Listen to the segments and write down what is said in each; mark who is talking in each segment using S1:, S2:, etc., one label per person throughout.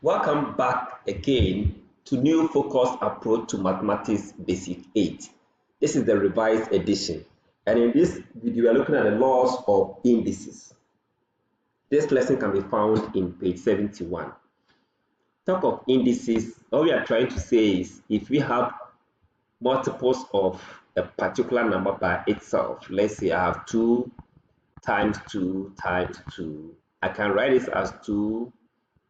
S1: Welcome back again to new focused approach to mathematics basic 8. This is the revised edition, and in this video we are looking at the laws of indices. This lesson can be found in page 71. Talk of indices, all we are trying to say is if we have multiples of a particular number by itself, let's say I have 2 times 2 times 2, I can write this as 2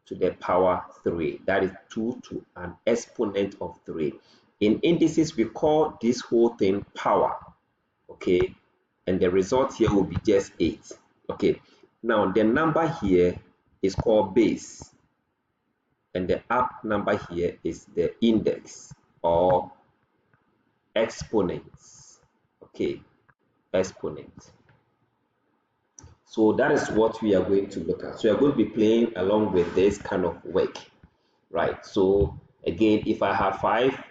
S1: to the power 3. That is 2 to an exponent of 3. In indices, we call this whole thing power. Okay, and the result here will be just 8. Okay, now the number here is called base, and the up number here is the index or exponents. Okay, exponent. So that is what we are going to look at. So we are going to be playing along with this kind of work, right? So again, if I have 5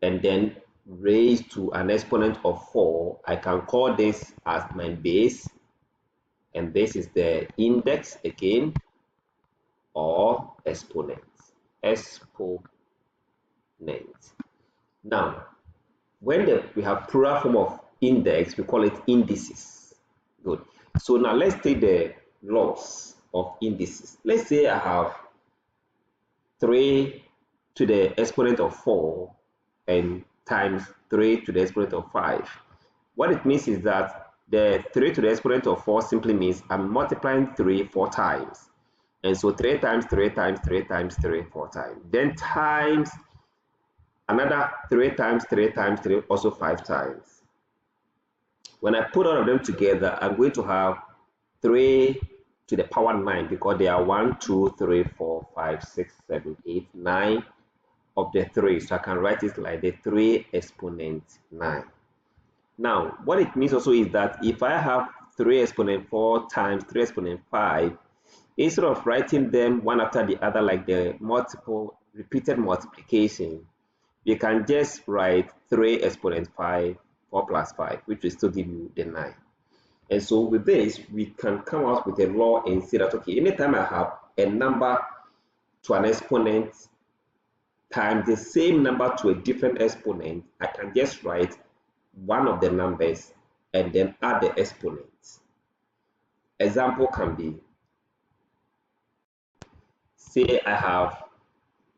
S1: and then raised to an exponent of 4, I can call this as my base, and this is the index again, or exponent. Exponent. Now, when we have plural form of index, we call it indices. Good. So now let's take the laws of indices. Let's say I have 3 to the exponent of 4 and times 3 to the exponent of 5. What it means is that the 3 to the exponent of 4 simply means I'm multiplying 3 4 times. And so 3 times 3 times 3 times 3 4 times. Then times another 3 times 3 times 3 also 5 times. When I put all of them together, I'm going to have 3 to the power 9 because there are 1, 2, 3, 4, 5, 6, 7, 8, 9 of the 3. So I can write it like the 3 exponent 9. Now, what it means also is that if I have 3 exponent 4 times 3 exponent 5, instead of writing them one after the other like the repeated multiplication, you can just write 3 exponent 5, 4 plus 5, which will still give you the 9. And so with this, we can come out with a law and say that, okay, anytime I have a number to an exponent times the same number to a different exponent, I can just write one of the numbers and then add the exponents. Example can be, say I have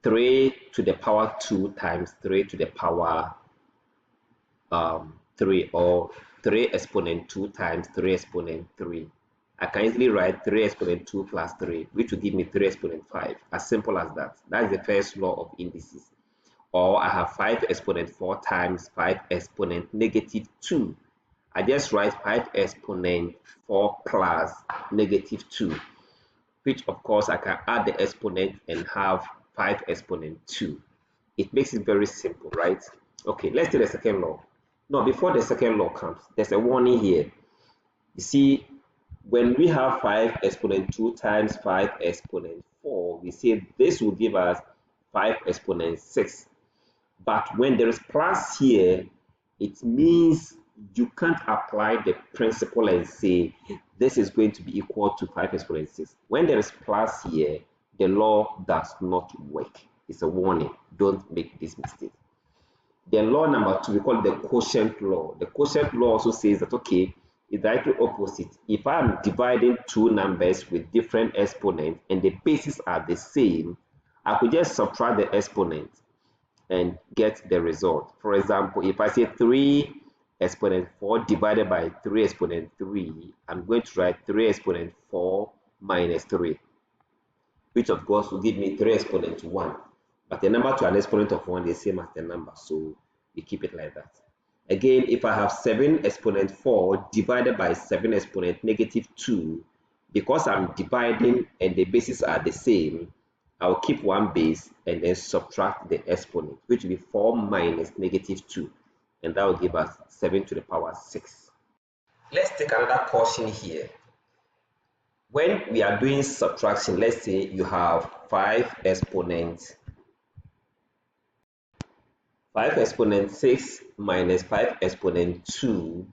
S1: 3 to the power 2 times 3 to the power 3, or 3 exponent 2 times 3 exponent 3. I can easily write 3 exponent 2 plus 3, which will give me 3 exponent 5. As simple as that. That is the first law of indices. Or I have 5 exponent 4 times 5 exponent negative 2. I just write 5 exponent 4 plus negative 2, which of course I can add the exponent and have 5 exponent 2. It makes it very simple, right? Okay, let's do the second law. Now, before the second law comes, there's a warning here. You see, when we have 5 exponent 2 times 5 exponent 4, we say this will give us 5 exponent 6. But when there is plus here, it means you can't apply the principle and say this is going to be equal to 5 exponent 6. When there is plus here, the law does not work. It's a warning. Don't make this mistake. Then law number 2, we call it the quotient law. The quotient law also says that, okay, it's directly opposite. If I'm dividing two numbers with different exponents and the bases are the same, I could just subtract the exponent and get the result. For example, if I say 3 exponent 4 divided by 3 exponent 3, I'm going to write 3 exponent 4 minus 3, which of course will give me 3 exponent 1. But the number to an exponent of 1 is the same as the number, so we keep it like that. Again, if I have 7 exponent 4 divided by 7 exponent negative 2, because I'm dividing and the bases are the same, I'll keep one base and then subtract the exponent, which will be 4 minus negative 2, and that will give us 7 to the power 6. Let's take another caution here. When we are doing subtraction, let's say you have 5 exponent 6 minus 5 exponent 2,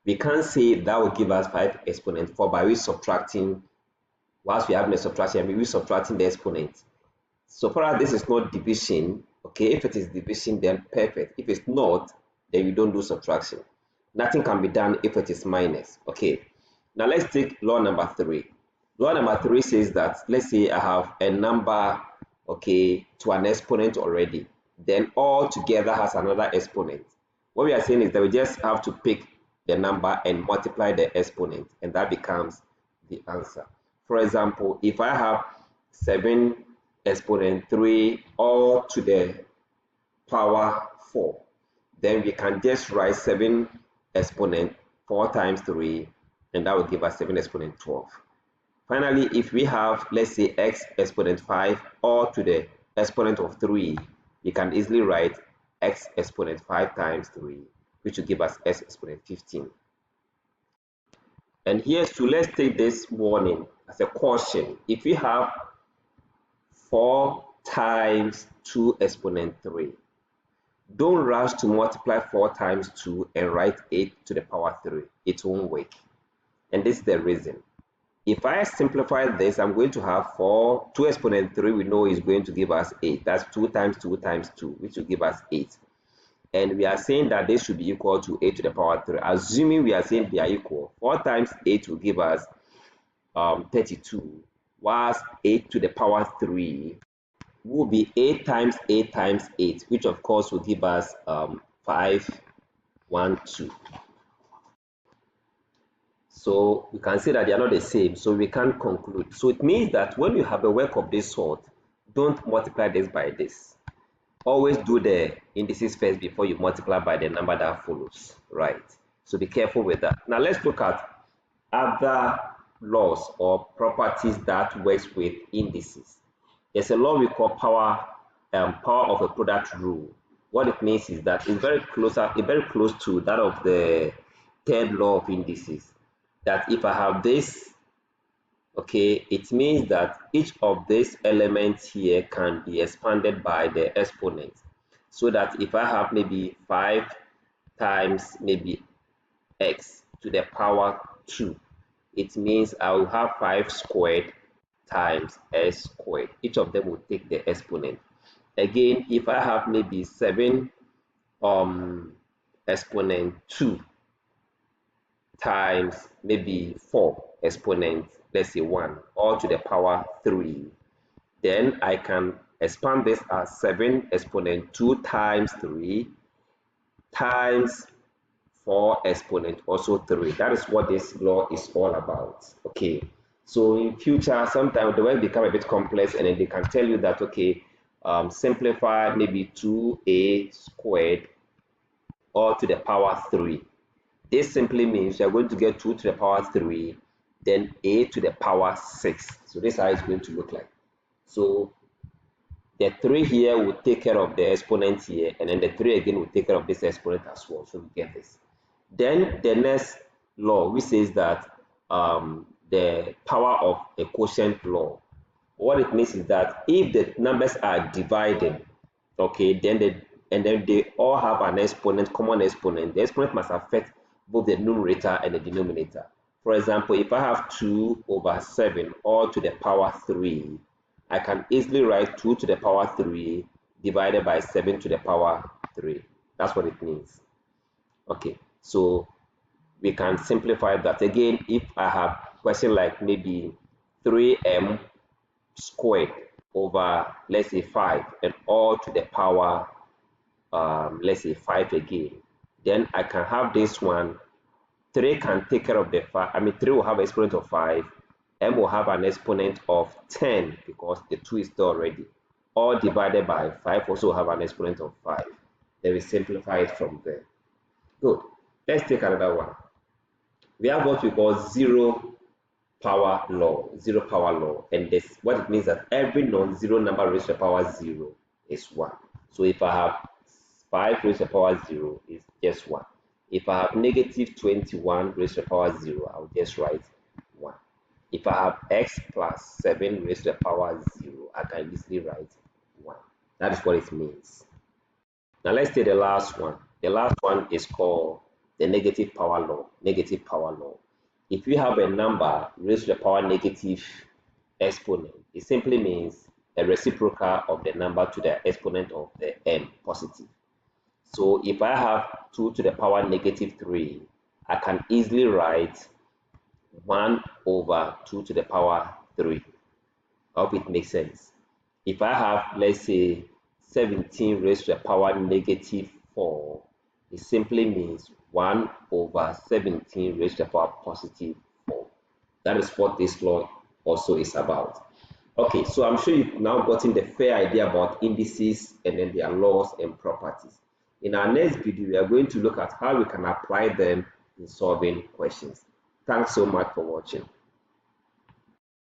S1: we can't say that will give us 5 exponent 4 by we subtracting Whilst we have a subtraction, we're subtracting the exponent. So far as this is not division, okay, if it is division, then perfect. If it's not, then we don't do subtraction. Nothing can be done if it is minus. Okay, now let's take law number 3. Law number 3 says that, let's say I have a number, okay, to an exponent already, then all together has another exponent. What we are saying is that we just have to pick the number and multiply the exponent, and that becomes the answer. For example, if I have 7 exponent 3 all to the power 4, then we can just write 7 exponent 4 times 3, and that will give us 7 exponent 12. Finally, if we have, let's say, x exponent 5 all to the exponent of 3, we can easily write x exponent 5 times 3, which will give us x exponent 15. And here too, let's take this warning as a caution. If we have 4 times 2 exponent 3, don't rush to multiply 4 times 2 and write 8 to the power 3. It won't work. And this is the reason. If I simplify this, I'm going to have 2 exponent 3 we know is going to give us 8. That's 2 times 2 times 2, which will give us 8. And we are saying that this should be equal to 8 to the power 3. Assuming we are saying they are equal, 4 times 8 will give us 32, whilst 8 to the power 3 will be 8 times 8 times 8, which of course will give us 5, 1, 2. So we can see that they are not the same, so we can't conclude. So it means that when you have a work of this sort, don't multiply this by this. Always do the indices first before you multiply by the number that follows, right? So be careful with that. Now let's look at other laws or properties that works with indices. There's a law we call power of a product rule. What it means is that it's very close to that of the third law of indices. That if I have this, okay, it means that each of these elements here can be expanded by the exponent. So that if I have maybe 5 times maybe x to the power 2, it means I will have 5 squared times s squared. Each of them will take the exponent. Again, if I have maybe 7 exponent 2 times maybe 4 exponent, let's say 1, all to the power 3, then I can expand this as 7 exponent 2 times 3 times 4 exponent also 3. That is what this law is all about. Okay, so in future, sometimes the work become a bit complex, and then they can tell you that, okay, simplify maybe 2a squared all to the power 3. This simply means you're going to get 2 to the power 3, then a to the power 6. So this is how it's going to look like. So the 3 here will take care of the exponent here, and then the 3 again will take care of this exponent as well. So we get this. Then the next law, which says that the power of a quotient law. What it means is that if the numbers are divided, okay, then they all have an exponent, common exponent. The exponent must affect both the numerator and the denominator. For example, if I have 2 over 7 all to the power 3, I can easily write 2 to the power 3 divided by 7 to the power 3. That's what it means. Okay, so we can simplify that. Again, if I have question like maybe 3m squared over, let's say, 5 and all to the power let's say 5 again, then I can have this one. 3 can take care of the 5. 3 will have an exponent of 5. M will have an exponent of 10 because the 2 is there already. All divided by 5 also have an exponent of 5. Then we simplify it from there. Good. Let's take another one. We have what we call zero power law. Zero power law. And this, what it means that every non-zero number raised to the power 0 is 1. So if I have 5 raised to the power 0 is just 1. If I have negative 21 raised to the power 0, I'll just write 1. If I have x plus 7 raised to the power 0, I can easily write 1. That is what it means. Now let's take the last one. The last one is called the negative power law. Negative power law. If you have a number raised to the power negative exponent. It simply means a reciprocal of the number to the exponent of the n positive. So if I have 2 to the power negative 3, I can easily write 1 over 2 to the power 3. I hope it makes sense. If I have, let's say, 17 raised to the power negative 4, it simply means 1 over 17 raised to the power positive 4. That is what this law also is about. Okay, so I'm sure you've now gotten the fair idea about indices and then their laws and properties. In our next video, we are going to look at how we can apply them in solving questions. Thanks so much for watching.